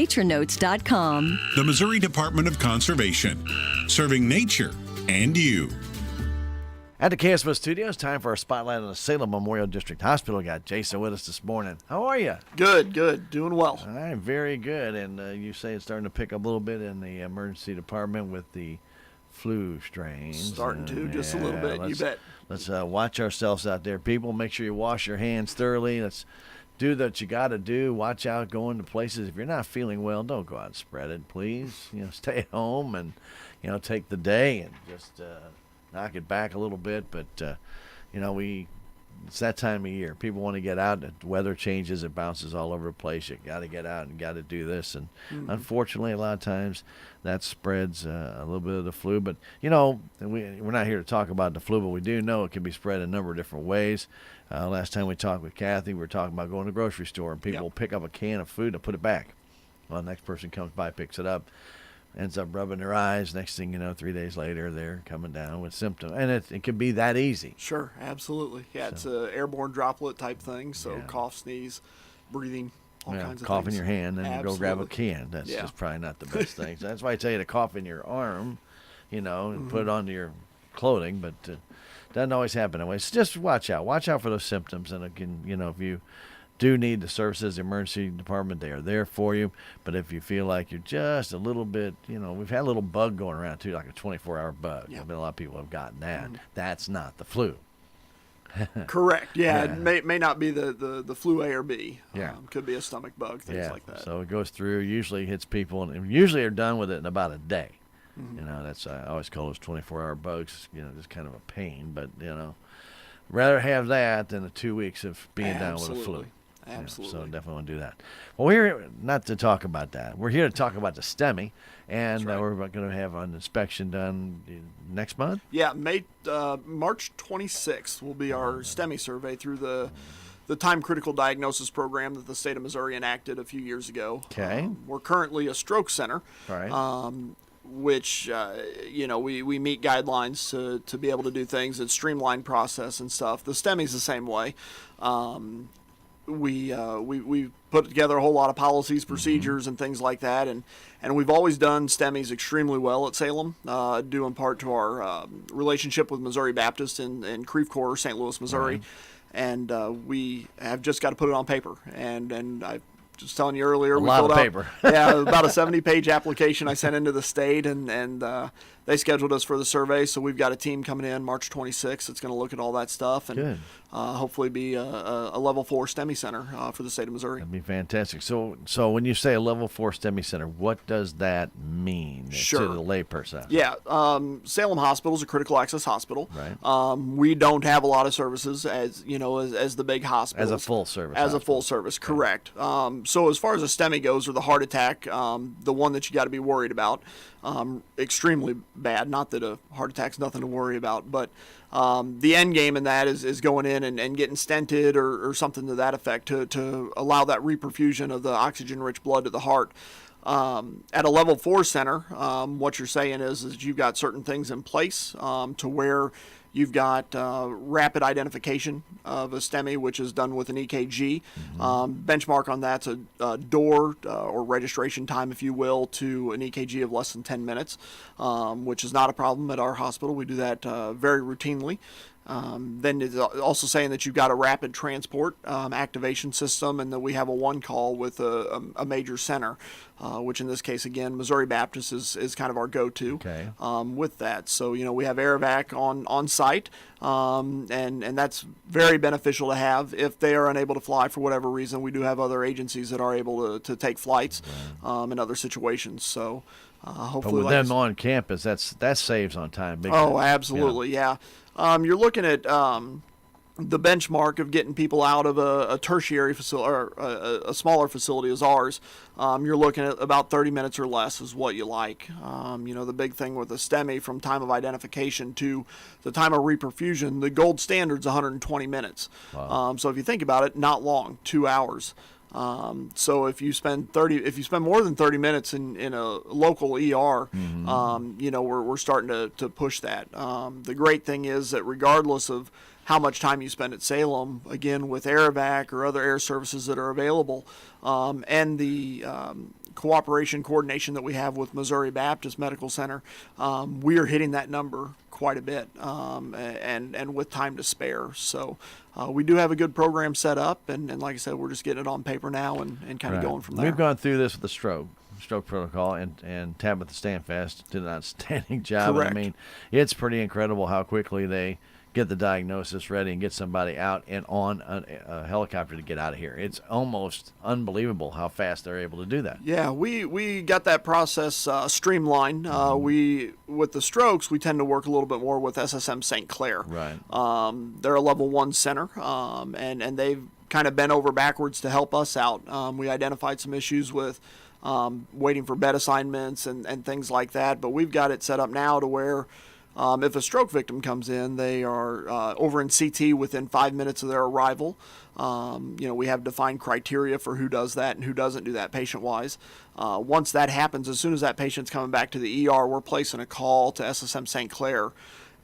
naturenotes.com. The Missouri Department of Conservation, serving nature and you. At the KSMO studios, time for our spotlight on the Salem Memorial District Hospital. Got Jason with us this morning. How are you? Good. Doing well. All right, very good. And you say it's starting to pick up a little bit in the emergency department with the flu strains. Starting to, just a little bit, you bet. Let's watch ourselves out there, people. Make sure you wash your hands thoroughly. Let's do what you got to do. Watch out going to places. If you're not feeling well, don't go out and spread it, please. Stay at home and, take the day and just knock it back a little bit. But, it's that time of year. People want to get out. The weather changes. It bounces all over the place. You got to get out and got to do this. And unfortunately, a lot of times that spreads a little bit of the flu. But, we're not here to talk about the flu, but we do know it can be spread a number of different ways. Last time we talked with Kathy, we were talking about going to the grocery store, and people will pick up a can of food and put it back. Well, the next person comes by, picks it up, ends up rubbing their eyes. Next thing you know, 3 days later, they're coming down with symptoms. And it can be that easy. Sure, absolutely. Yeah, it's an airborne droplet type thing, so cough, sneeze, breathing, all kinds of cough things. in your hand, then Absolutely. you go grab a can. That's just probably not the best thing. So that's why I tell you to cough in your arm, and put it onto your clothing, but doesn't always happen that way. So just watch out. Watch out for those symptoms. And again, if you do need the services, the emergency department, they are there for you. But if you feel like you're just a little bit, we've had a little bug going around too, like a 24-hour bug. Yeah. I mean, a lot of people have gotten that. That's not the flu. Correct. Yeah, it may not be the flu A or B. Yeah. Could be a stomach bug, things like that. So it goes through, usually hits people, and usually are done with it in about a day. That's I always call those 24-hour bugs, just kind of a pain. But, rather have that than the 2 weeks of being down with the flu. Absolutely. So definitely want to do that. Well, we're here not to talk about that. We're here to talk about the STEMI, and we're going to have an inspection done next month. Yeah, March 26th will be our STEMI survey through the time-critical diagnosis program that the state of Missouri enacted a few years ago. Okay. We're currently a stroke center. Right. Which, we meet guidelines to be able to do things. It's streamlined process and stuff. The STEMI's the same way. We put together a whole lot of policies, procedures, and things like that, and we've always done STEMIs extremely well at Salem, due in part to our relationship with Missouri Baptist in Creve Coeur, St. Louis, Missouri, and we have just got to put it on paper, and I just telling you earlier, we filled out paper. About a 70-page application I sent into the state, and they scheduled us for the survey. So we've got a team coming in March 26th. It's going to look at all that stuff and hopefully be a level 4 STEMI center for the state of Missouri. That'd be fantastic. So when you say a level 4 STEMI center, what does that mean to the layperson? Yeah, Salem Hospital is a critical access hospital. Right. We don't have a lot of services as the big hospitals. As a full service. As a full service, correct. So as far as a STEMI goes, or the heart attack, the one that you got to be worried about, extremely bad. Not that a heart attack's nothing to worry about, but the end game in that is going in and getting stented or something to that effect to allow that reperfusion of the oxygen-rich blood to the heart. At a level 4 center, what you're saying is you've got certain things in place to where you've got rapid identification of a STEMI, which is done with an EKG. Benchmark on that's a door or registration time, if you will, to an EKG of less than 10 minutes, which is not a problem at our hospital. We do that very routinely. Then it's also saying that you've got a rapid transport activation system, and that we have a one call with a major center, which in this case, again, Missouri Baptist is kind of our go-to with that. So, we have AirVac on site, and that's very beneficial to have if they are unable to fly for whatever reason. We do have other agencies that are able to take flights in other situations. So hopefully, but with them on campus, that saves on time. Big time. Absolutely, yeah. You're looking at the benchmark of getting people out of a tertiary facility or a smaller facility as ours. You're looking at about 30 minutes or less is what you like. The big thing with a STEMI, from time of identification to the time of reperfusion, the gold standard's 120 minutes. Wow. So if you think about it, not long, 2 hours. So if you spend more than 30 minutes in a local ER, we're starting to push that. The great thing is that regardless of how much time you spend at Salem, again, with AirVac or other air services that are available, and the cooperation coordination that we have with Missouri Baptist Medical Center, we are hitting that number quite a bit, and with time to spare. So we do have a good program set up, and like I said, we're just getting it on paper now and kind of going from there. We've gone through this with the stroke protocol, and Tabitha Standfast did an outstanding job. Correct. I mean, it's pretty incredible how quickly they get the diagnosis ready and get somebody out and on a helicopter to get out of here. It's almost unbelievable how fast they're able to do that. Yeah, we got that process streamlined. We, with the strokes, we tend to work a little bit more with SSM St. Clair. Right. They're a level 1 center, and they've kind of bent over backwards to help us out. We identified some issues with waiting for bed assignments and things like that, but we've got it set up now to where if a stroke victim comes in, they are over in CT within 5 minutes of their arrival. We have defined criteria for who does that and who doesn't do that patient-wise. Once that happens, as soon as that patient's coming back to the ER, we're placing a call to SSM St. Clair.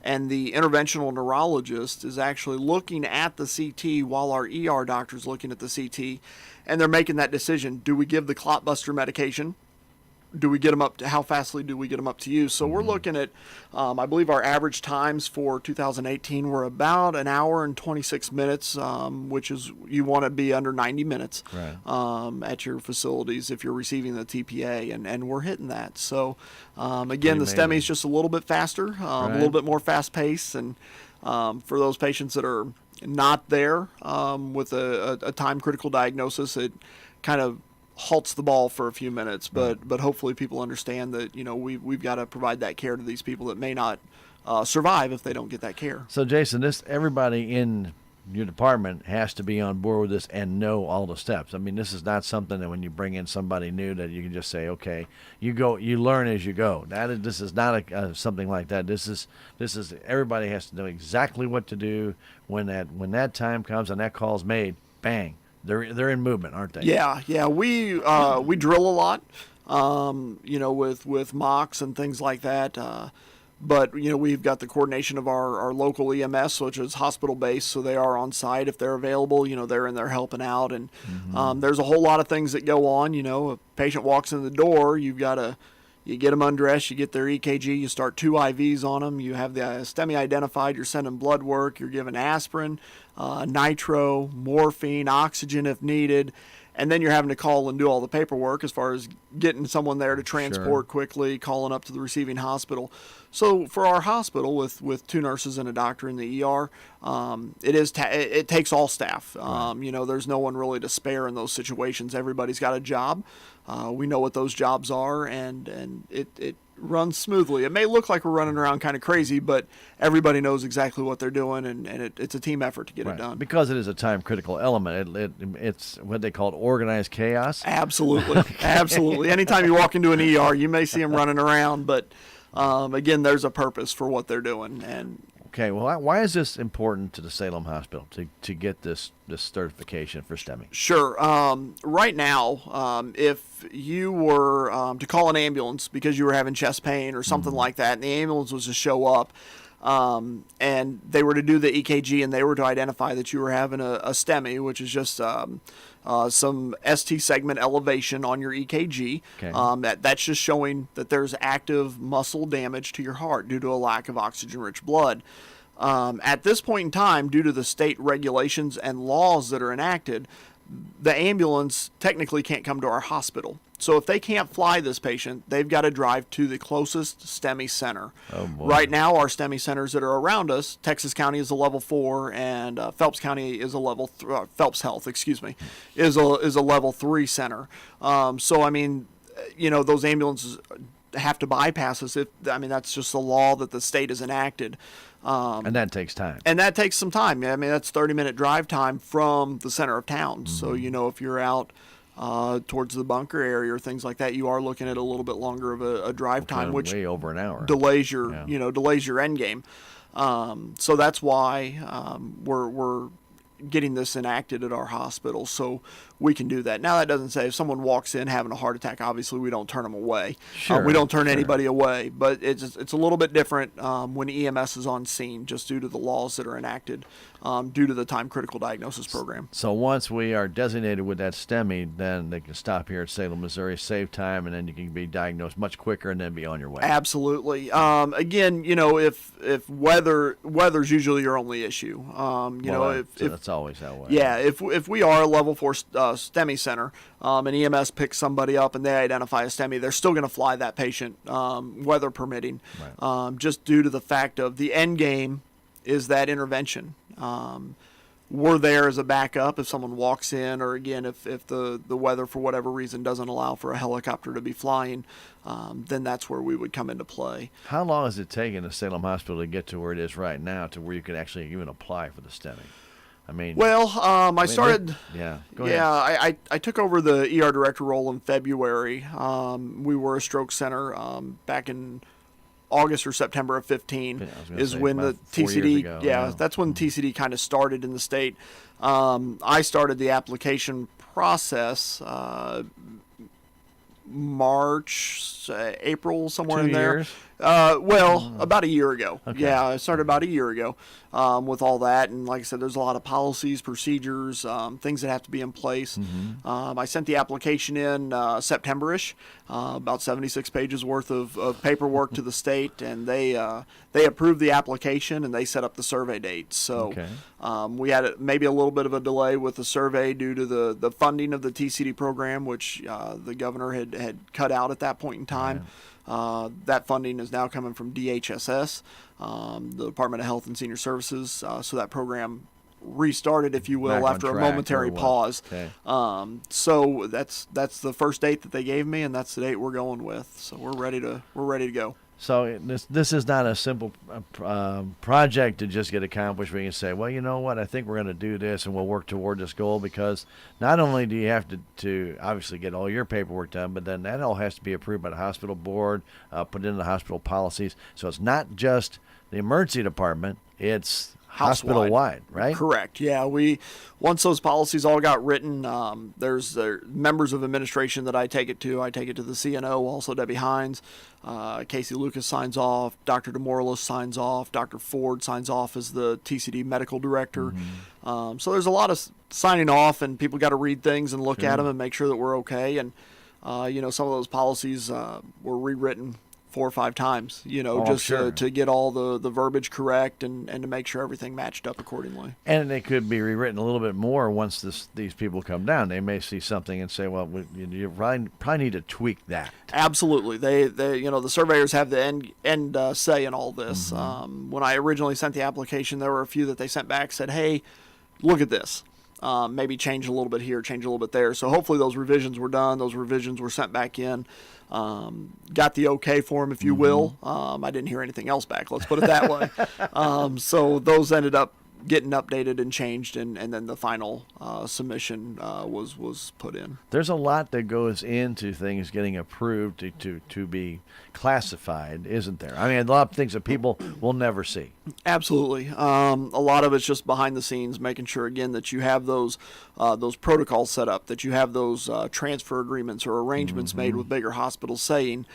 And the interventional neurologist is actually looking at the CT while our ER doctor's looking at the CT. And they're making that decision. Do we give the clot buster medication? Do we get them up to, how fastly do we get them up to use? So we're looking at, I believe our average times for 2018 were about an hour and 26 minutes, which is, you want to be under 90 minutes at your facilities if you're receiving the TPA, and we're hitting that. So again, the STEMI is just a little bit faster, a little bit more fast paced, and for those patients that are not there with a time critical diagnosis, it kind of halts the ball for a few minutes, but hopefully people understand that we've got to provide that care to these people that may not survive if they don't get that care. So Jason, everybody in your department has to be on board with this and know all the steps. I mean, this is not something that when you bring in somebody new that you can just say, okay, you learn as you go. This is not something like that. This is everybody has to know exactly what to do when that time comes and that call's made. Bang. They're in movement, aren't they? Yeah. We drill a lot, with mocks and things like that. But we've got the coordination of our local EMS, which is hospital based, so they are on site if they're available. They're in there helping out, and there's a whole lot of things that go on. A patient walks in the door, you get them undressed, you get their EKG, you start 2 IVs on them, you have the STEMI identified, you're sending blood work, you're giving aspirin, nitro, morphine, oxygen if needed, and then you're having to call and do all the paperwork as far as getting someone there to transport quickly, calling up to the receiving hospital. So for our hospital with 2 nurses and a doctor in the ER, it takes all staff. There's no one really to spare in those situations. Everybody's got a job. We know what those jobs are, and it runs smoothly. It may look like we're running around kind of crazy, but everybody knows exactly what they're doing, and it's a team effort to get it done. Because it is a time-critical element. It's what they call organized chaos. Absolutely. Absolutely. Anytime you walk into an ER, you may see them running around, but again, there's a purpose for what they're doing. And okay, well, why is this important to the Salem Hospital to get this certification for STEMI? Sure. Right now, if you were to call an ambulance because you were having chest pain or something like that, and the ambulance was to show up, and they were to do the EKG and they were to identify that you were having a STEMI, which is just some ST segment elevation on your EKG. Okay. That's just showing that there's active muscle damage to your heart due to a lack of oxygen-rich blood. At this point in time, due to the state regulations and laws that are enacted, the ambulance technically can't come to our hospital. So if they can't fly this patient, they've got to drive to the closest STEMI center. Oh boy. Right now, our STEMI centers that are around us, Texas County is a level 4, and Phelps County is a level Phelps Health, is a level 3 center. So I mean, those ambulances have to bypass us. That's just the law that the state has enacted. And that takes time. And that takes some time. That's 30-minute drive time from the center of town. So, if you're out towards the bunker area or things like that, you are looking at a little bit longer of a drive time, which way over an hour delays your end game. So that's why we're getting this enacted at our hospital. So we can do that. Now, that doesn't say if someone walks in having a heart attack, obviously we don't turn them away. Sure, we don't turn sure. anybody away, but it's a little bit different when EMS is on scene, just due to the laws that are enacted, due to the time critical diagnosis program. So once we are designated with that STEMI, then they can stop here at Salem, Missouri, save time, and then you can be diagnosed much quicker and then be on your way. Absolutely. Again, if weather's usually your only issue, That's always that way. Yeah, if we are a level 4 STEMI center, and EMS picks somebody up and they identify a STEMI, they're still going to fly that patient, weather permitting, Right. just due to the fact of the end game is that intervention. We're there as a backup if someone walks in, or again, if the weather for whatever reason doesn't allow for a helicopter to be flying, then that's where we would come into play. How long has it taken the Salem Hospital to get to where it is right now, to where you could actually even apply for the STEMI? I mean, Well, I started. Yeah, go Yeah, ahead. I took over the ER director role in February. We were a stroke center back in August or September of 15 I was gonna is say when the about 4 years TCD. ago, Yeah, yeah. that's when TCD kind of started in the state. I started the application process March, April, somewhere 2 in there. years? About a year ago. Okay. Yeah, I started about a year ago with all that. And like I said, there's a lot of policies, procedures, things that have to be in place. I sent the application in September-ish, about 76 pages worth of paperwork to the state, and they approved the application and they set up the survey date. So Okay. we had maybe a little bit of a delay with the survey due to the funding of the TCD program, which the governor had cut out at that point in time. That funding is now coming from DHSS, the Department of Health and Senior Services. So that program restarted, if you will, Back on after a track, momentary or what? pause. Okay. So that's the first date that they gave me, and that's the date we're going with. So we're ready to go. So this is not a simple project to just get accomplished where you can say, well, you know what, I think we're going to do this and we'll work toward this goal, because not only do you have to obviously get all your paperwork done, but then that all has to be approved by the hospital board, put into the hospital policies. So it's not just the emergency department, it's hospital-wide, right? Correct. Yeah, once those policies all got written, there's members of administration that I take it to. I take it to the CNO, also Debbie Hines. Casey Lucas signs off. Dr. DeMorlis signs off. Dr. Ford signs off as the TCD medical director. So there's a lot of signing off, and people got to read things and look at them and make sure that we're okay. And some of those policies were rewritten 4 or 5 times, just sure. to get all the verbiage correct and to make sure everything matched up accordingly. And they could be rewritten a little bit more once these people come down. They may see something and say, well, you probably need to tweak that. Absolutely. They the surveyors have the end say in all this. When I originally sent the application, there were a few that they sent back, said, hey, look at this. Maybe change a little bit here, change a little bit there. So hopefully those revisions were done. Those revisions were sent back in. Got the okay for them, if you will. I didn't hear anything else back. Let's put it that way. So those ended up getting updated and changed, and then the final submission was put in. There's a lot that goes into things getting approved to be classified, isn't there? I mean, a lot of things that people will never see. Absolutely. A lot of it's just behind the scenes, making sure, again, that you have those protocols set up, that you have those transfer agreements or arrangements made with bigger hospitals saying,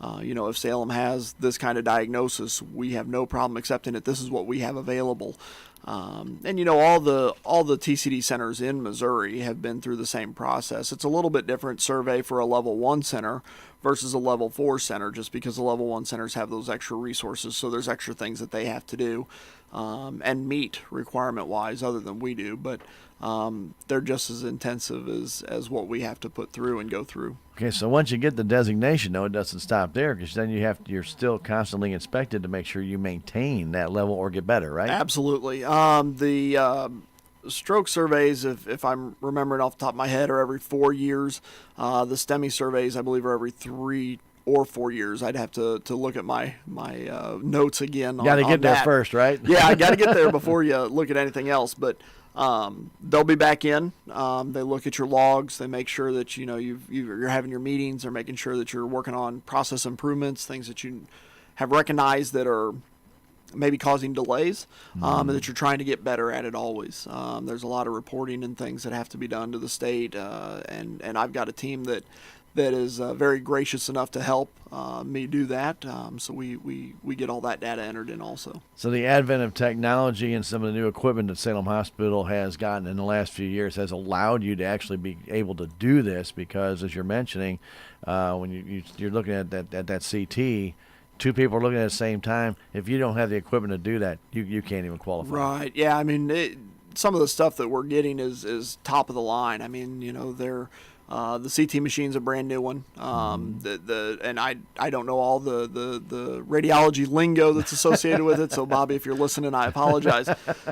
if Salem has this kind of diagnosis, we have no problem accepting it. This is what we have available. And all the TCD centers in Missouri have been through the same process. It's a little bit different survey for a level 1 center versus a level 4 center, just because the level 1 centers have those extra resources, so there's extra things that they have to do and meet requirement-wise other than we do, but they're just as intensive as what we have to put through and go through. Okay, so once you get the destinationthough, it doesn't stop there, because then you're still constantly inspected to make sure you maintain that level or get better, right? Absolutely. The stroke surveys, if I'm remembering off the top of my head, are every 4 years. The STEMI surveys, I believe, are every 3 or 4 years. I'd have to look at my notes again. Got to get there that. first, right? Yeah, I got to get there before you look at anything else. But they'll be back in. They look at your logs. They make sure that you're having your meetings. They're making sure that you're working on process improvements, things that you have recognized that are maybe causing delays, and that you're trying to get better at it always. There's a lot of reporting and things that have to be done to the state, and I've got a team that is very gracious enough to help me do that. So we get all that data entered in also. So the advent of technology and some of the new equipment that Salem Hospital has gotten in the last few years has allowed you to actually be able to do this, because, as you're mentioning, when you're looking at that CT, two people are looking at the same time. If you don't have the equipment to do that, you can't even qualify. Right. Yeah. I mean, some of the stuff that we're getting is top of the line. I mean, they're the CT machine's a brand new one. And I don't know all the radiology lingo that's associated with it. So Bobby, if you're listening, I apologize.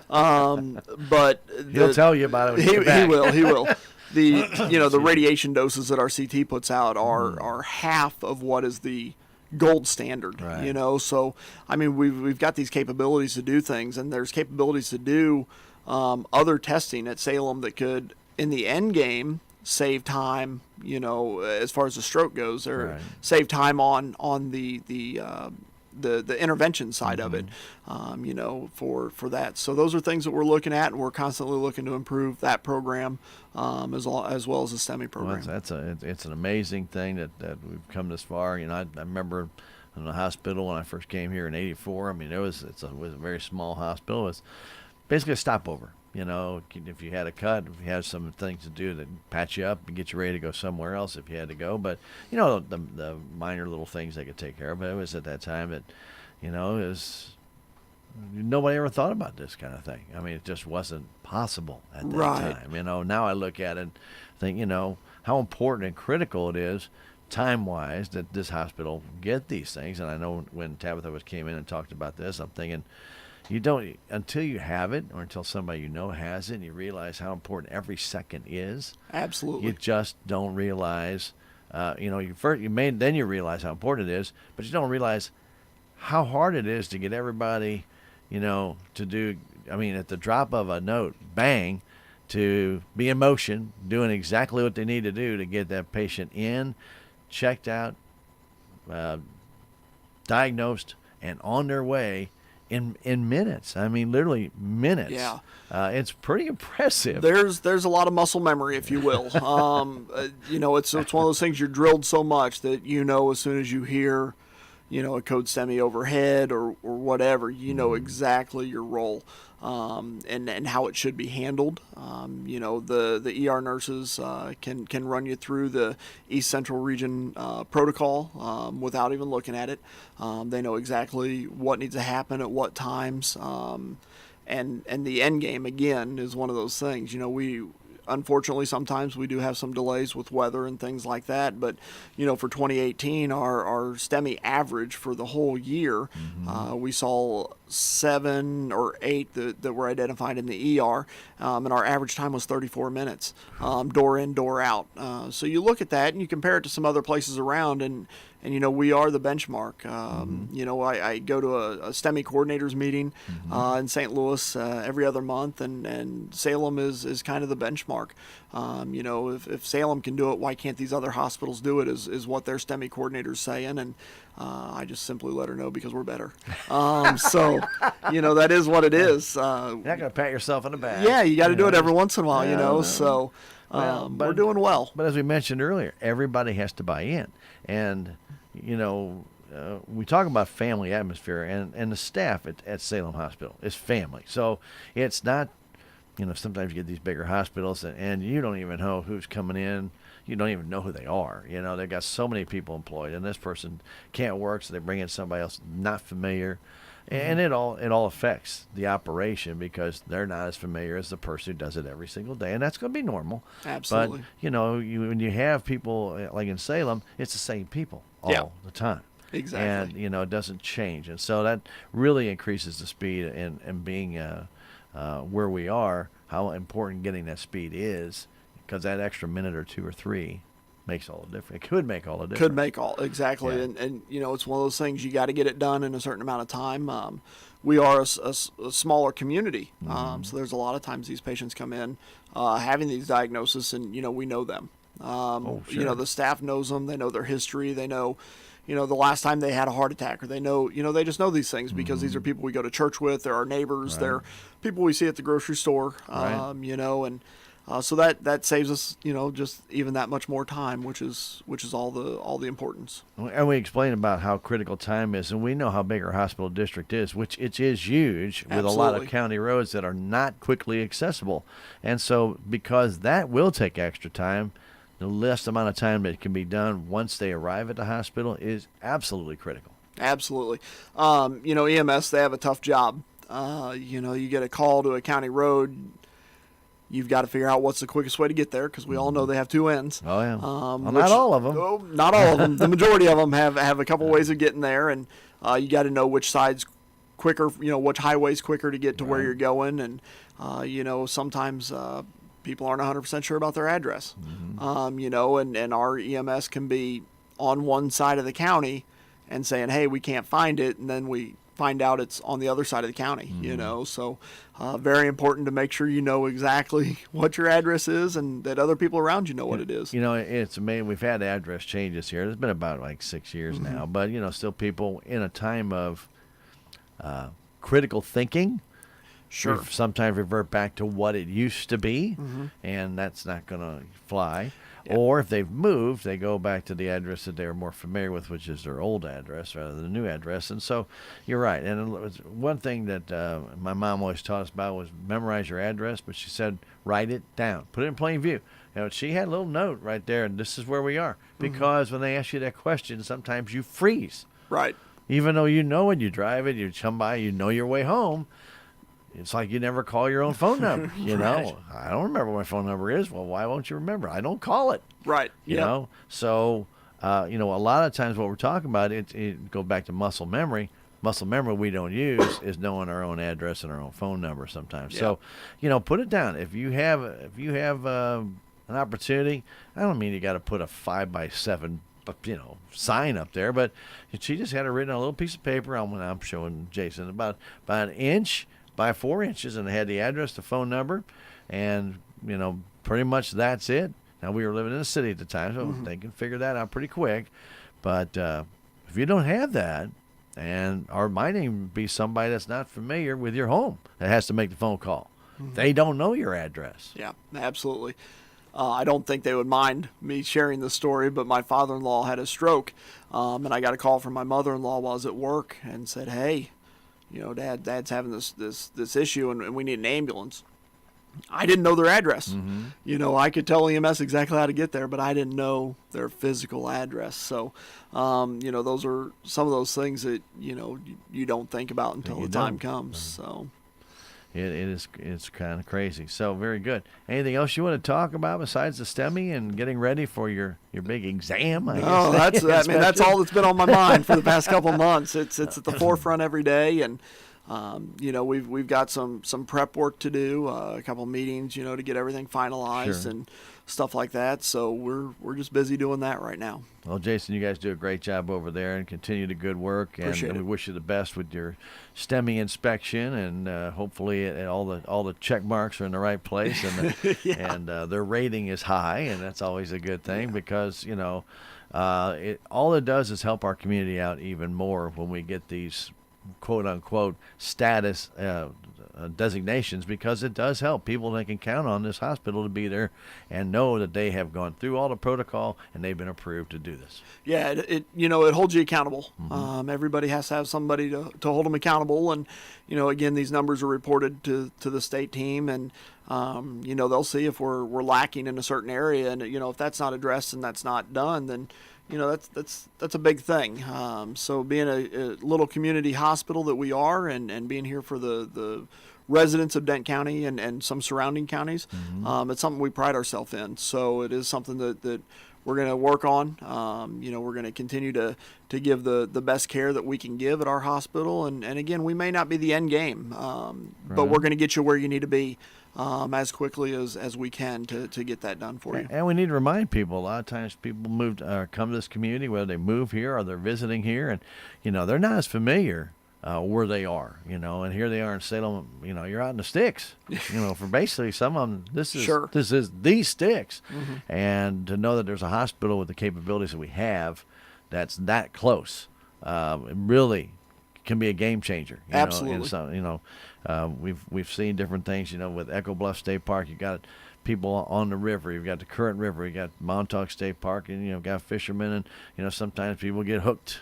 But he'll tell you about it. He will. The radiation doses that our CT puts out are half of what is the gold standard. Right. So I mean, we've got these capabilities to do things, and there's capabilities to do other testing at Salem that could, in the end game, save time, as far as the stroke goes, or save time on the intervention side of it, for that. So those are things that we're looking at, and we're constantly looking to improve that program, as well as the STEMI program. Well, it's an amazing thing that we've come this far. I remember in the hospital when I first came here in '84. I mean, it was a very small hospital. It was basically a stopover. If you had a cut, if you had some things to do, that patch you up and get you ready to go somewhere else if you had to go. But the minor little things they could take care of. But it was at that time that, nobody ever thought about this kind of thing. I mean, it just wasn't possible at that time. Now I look at it and think, how important and critical it is, time-wise, that this hospital get these things. And I know when Tabitha came in and talked about this, I'm thinking, you don't, until you have it, or until somebody has it, and you realize how important every second is. Absolutely. You just don't realize, then you realize how important it is, but you don't realize how hard it is to get everybody, to do, at the drop of a note, bang, to be in motion, doing exactly what they need to do to get that patient in, checked out, diagnosed, and on their way in minutes. I mean, literally minutes. Yeah. It's pretty impressive. There's a lot of muscle memory, if you will. It's one of those things you're drilled so much that as soon as you hear, a code STEMI overhead or whatever, exactly your role, and how it should be handled. The ER nurses can run you through the East Central Region protocol without even looking at it. They know exactly what needs to happen at what times. And the end game, again, is one of those things. Unfortunately, sometimes we do have some delays with weather and things like that. But, for 2018, our STEMI average for the whole year, we saw 7 or 8 that were identified in the ER, and our average time was 34 minutes, door in, door out. So you look at that and you compare it to some other places around, and we are the benchmark. I go to a STEMI coordinators meeting in St. Louis every other month, and Salem is kind of the benchmark. If Salem can do it, why can't these other hospitals do it, is what their STEMI coordinators saying, and I just simply let her know because we're better. So, that is what it is. You're not going to pat yourself on the back. Yeah, you got to do it every once in a while, so we're doing well. But as we mentioned earlier, everybody has to buy in. And, we talk about family atmosphere, and the staff at Salem Hospital is family. So it's not, sometimes you get these bigger hospitals and you don't even know who's coming in. You don't even know who they are. They've got so many people employed, and this person can't work, so they bring in somebody else not familiar. And it all affects the operation because they're not as familiar as the person who does it every single day, and that's going to be normal. Absolutely. But when you have people like in Salem, it's the same people all the time. Exactly. And it doesn't change, and so that really increases the speed and being where we are. How important getting that speed is, because that extra minute or 2 or 3 makes all the difference. It could make all the difference. Could make all, exactly. Yeah. And it's one of those things, you got to get it done in a certain amount of time. We are a smaller community, so there's a lot of times these patients come in having these diagnoses, and we know them. Sure. The staff knows them. They know their history. They know, the last time they had a heart attack, or they know, they just know these things because these are people we go to church with. They're our neighbors. Right. They're people we see at the grocery store. Right. And so that saves us, just even that much more time, which is all the importance. And we explain about how critical time is, and we know how big our hospital district is, which it is huge with a lot of Absolutely. county roads that are not quickly accessible. And so because that will take extra time, the less amount of time that can be done once they arrive at the hospital is absolutely critical. Absolutely. EMS, they have a tough job. You get a call to a county road. You've got to figure out what's the quickest way to get there because we all know they have two ends. Oh, yeah. Not all of them. Oh, not all of them. The majority of them have a couple ways of getting there, and you got to know which side's quicker, which highway's quicker to get to where you're going. And, sometimes people aren't 100% sure about their address, and our EMS can be on one side of the county and saying, hey, we can't find it, and then we find out it's on the other side of the county, so very important to make sure you know exactly what your address is and that other people around you know what it is. It's amazing. We've had address changes here. It's been about like 6 years now, but still people in a time of critical thinking Sure. sometimes revert back to what it used to be, and that's not going to fly. Or if they've moved, they go back to the address that they're more familiar with, which is their old address rather than the new address. And so you're right. And it was one thing that my mom always taught us about was memorize your address, but she said write it down, put it in plain view. She had a little note right there, and this is where we are. Because when they ask you that question, sometimes you freeze. Right. Even though when you drive it, you come by, your way home. It's like you never call your own phone number, Right. I don't remember what my phone number is. Well, why won't you remember? I don't call it. Right. You know? So, a lot of times what we're talking about, it go back to muscle memory. Muscle memory we don't use is knowing our own address and our own phone number sometimes. Yeah. So, put it down. If you have an opportunity, I don't mean you got to put a 5x7 sign up there, but she just had it written on a little piece of paper. I'm showing Jason about an inch by 4 inches, and it had the address, the phone number, and pretty much that's it. Now we were living in the city at the time, so they can figure that out pretty quick. But if you don't have that, or might even be somebody that's not familiar with your home that has to make the phone call. They don't know your address. Yeah, absolutely. I don't think they would mind me sharing this story, but my father-in-law had a stroke, and I got a call from my mother-in-law while I was at work and said, hey, Dad's having this issue, and we need an ambulance. I didn't know their address. I could tell EMS exactly how to get there, but I didn't know their physical address. So, those are some of those things that, you don't think about until the time comes. So. It's kind of crazy. So very good. Anything else you want to talk about besides the STEMI and getting ready for your big exam? No, that's all that's been on my mind for the past couple of months. It's at the forefront every day, and we've got some prep work to do, a couple meetings, to get everything finalized and stuff like that. So we're just busy doing that right now. Well, Jason, you guys do a great job over there, and continue the good work. And Appreciate we it. wish you the best with your STEMI inspection, and hopefully all the check marks are in the right place, and and their rating is high, and that's always a good thing because all it does is help our community out even more when we get these quote unquote status designations, because it does help people that can count on this hospital to be there and know that they have gone through all the protocol and they've been approved to do this. Yeah, it holds you accountable. Everybody has to have somebody to hold them accountable, and again, these numbers are reported to the state team, and they'll see if we're lacking in a certain area, and if that's not addressed and that's not done, then that's a big thing. So being a little community hospital that we are, and being here for the residents of Dent County and some surrounding counties, it's something we pride ourselves in. So it is something that we're going to work on. We're going to continue to give the best care that we can give at our hospital. And again, we may not be the end game, but we're going to get you where you need to be as quickly as we can to get that done for you. And we need to remind people, a lot of times people come to this community, whether they move here or they're visiting here, and they're not as familiar where they are, and here they are in Salem. You're out in the sticks, for basically some of them. This is Sure. this is the sticks, and to know that there's a hospital with the capabilities that we have, that's that close, it really can be a game changer. Absolutely. And so, we've seen different things. With Echo Bluff State Park, you got people on the river. You've got the Current River. You got Montauk State Park, and got fishermen, and sometimes people get hooked.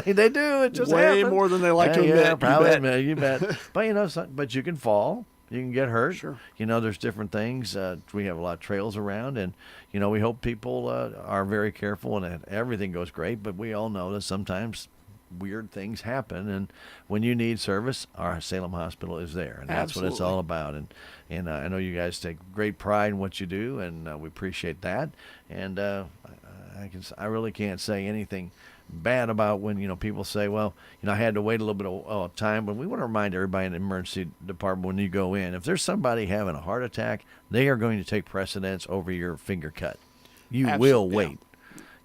They do. It just way happens. more than they like to admit. Yeah, probably. You bet. You bet. But but you can fall. You can get hurt. Sure. There's different things. We have a lot of trails around, and we hope people are very careful and that everything goes great. But we all know that sometimes weird things happen, and when you need service, our Salem Hospital is there, and that's what it's all about. And I know you guys take great pride in what you do, and we appreciate that. And I really can't say anything bad about when people say, well, I had to wait a little bit of time. But we want to remind everybody in the emergency department, when you go in, if there's somebody having a heart attack, they are going to take precedence over your finger cut. You will wait,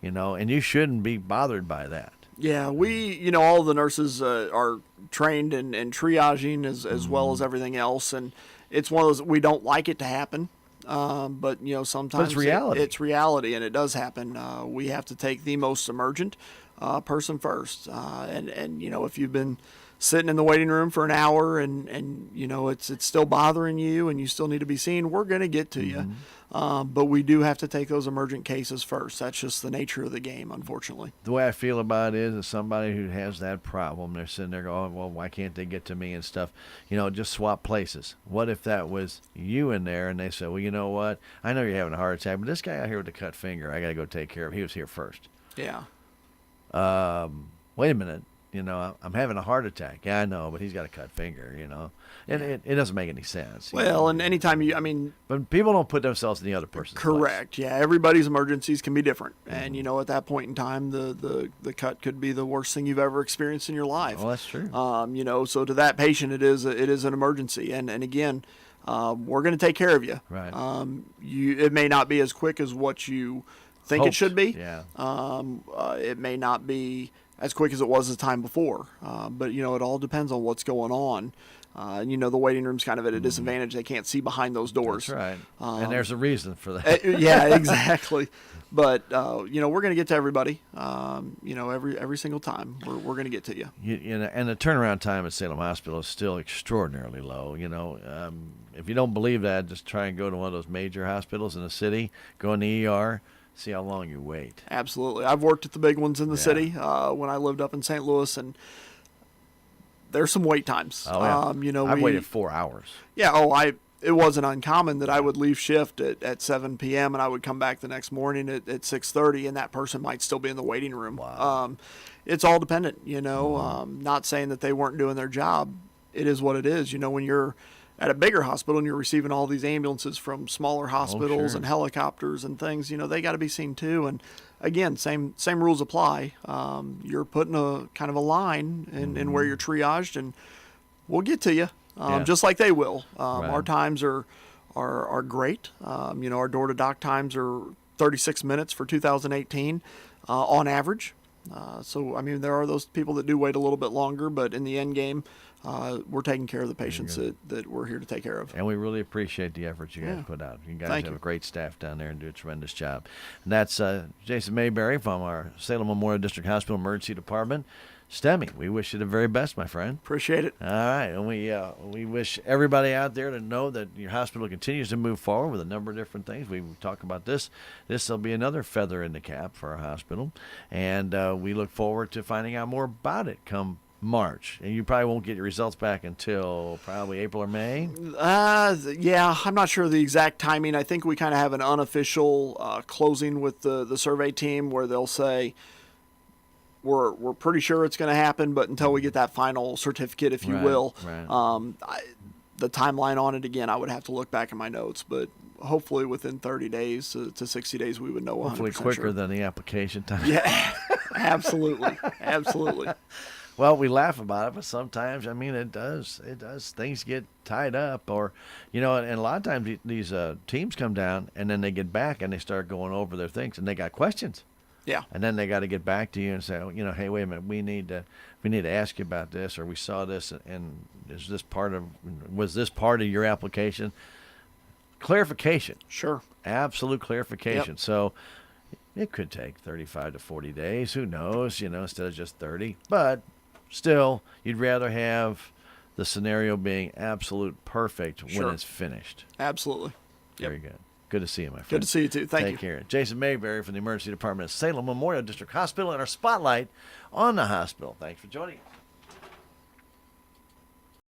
and you shouldn't be bothered by that. Yeah, we, all of the nurses are trained in triaging as well as everything else, and it's one of those, we don't like it to happen, but sometimes it's reality. It's reality, and it does happen. We have to take the most emergent person first, and if you've been sitting in the waiting room for an hour and it's still bothering you and you still need to be seen, we're going to get to you. But we do have to take those emergent cases first. That's just the nature of the game, unfortunately. The way I feel about it is somebody who has that problem, they're sitting there going, well, why can't they get to me and stuff? Just swap places. What if that was you in there and they said, well, you know what? I know you're having a heart attack, but this guy out here with the cut finger, I got to go take care of. He was here first. Yeah. Wait a minute. I'm having a heart attack. Yeah, I know, but he's got a cut finger, And it doesn't make any sense. Well, and anytime But people don't put themselves in the other person's correct. place. Yeah, everybody's emergencies can be different. And, at that point in time, the cut could be the worst thing you've ever experienced in your life. Well, that's true. So to that patient, it is an emergency. And again, we're going to take care of you. Right. It may not be as quick as what you think it should be. Yeah. It may not be as quick as it was the time before. But, it all depends on what's going on. The waiting room's kind of at a disadvantage. They can't see behind those doors. That's right. And there's a reason for that. Yeah, exactly. But, we're going to get to everybody, every single time. We're going to get to you. And the turnaround time at Salem Hospital is still extraordinarily low. If you don't believe that, just try and go to one of those major hospitals in the city, go in the ER, see how long you wait. Absolutely. I've worked at the big ones in the city when I lived up in St. Louis, and there's some wait times. Oh, yeah. I waited 4 hours. Yeah. It wasn't uncommon that I would leave shift at 7 p.m. and I would come back the next morning at 6:30, and that person might still be in the waiting room. Wow. It's all dependent, not saying that they weren't doing their job. It is what it is. When you're at a bigger hospital and you're receiving all these ambulances from smaller hospitals sure. and helicopters and things, they got to be seen too. And again, same rules apply. You're putting a kind of a line in where you're triaged, and we'll get to you, just like they will. Right. Our times are great. Our door to doc times are 36 minutes for 2018 on average. So there are those people that do wait a little bit longer, but in the end game, we're taking care of the patients that we're here to take care of. And we really appreciate the efforts you guys put out. You guys Thank have you. a great staff down there and do a tremendous job. And that's Jason Mayberry from our Salem Memorial District Hospital Emergency Department. STEMI, we wish you the very best, my friend. Appreciate it. All right, and we wish everybody out there to know that your hospital continues to move forward with a number of different things. We talk about this. This will be another feather in the cap for our hospital, and we look forward to finding out more about it come March. And you probably won't get your results back until probably April or May. Yeah, I'm not sure of the exact timing. I think we kind of have an unofficial closing with the survey team where they'll say, We're pretty sure it's going to happen, but until we get that final certificate, if you will, the timeline on it, again, I would have to look back in my notes, but hopefully within 30 days to 60 days, we would know 100% Hopefully quicker sure. than the application time. Yeah, absolutely. Absolutely. Well, we laugh about it, but sometimes, it does. Things get tied up, or, and a lot of times these teams come down, and then they get back, and they start going over their things, and they got questions. Yeah. And then they got to get back to you and say, hey, wait a minute, we need to ask you about this, or we saw this, and was this part of your application? Clarification. Sure. Absolute clarification. Yep. So it could take 35 to 40 days. Who knows, instead of just 30. But still, you'd rather have the scenario being absolute perfect when Sure. it's finished. Absolutely. Very good. Good to see you, my friend. Good to see you too. Thank you. Take care. Jason Mayberry from the Emergency Department of Salem Memorial District Hospital and our spotlight on the hospital. Thanks for joining us.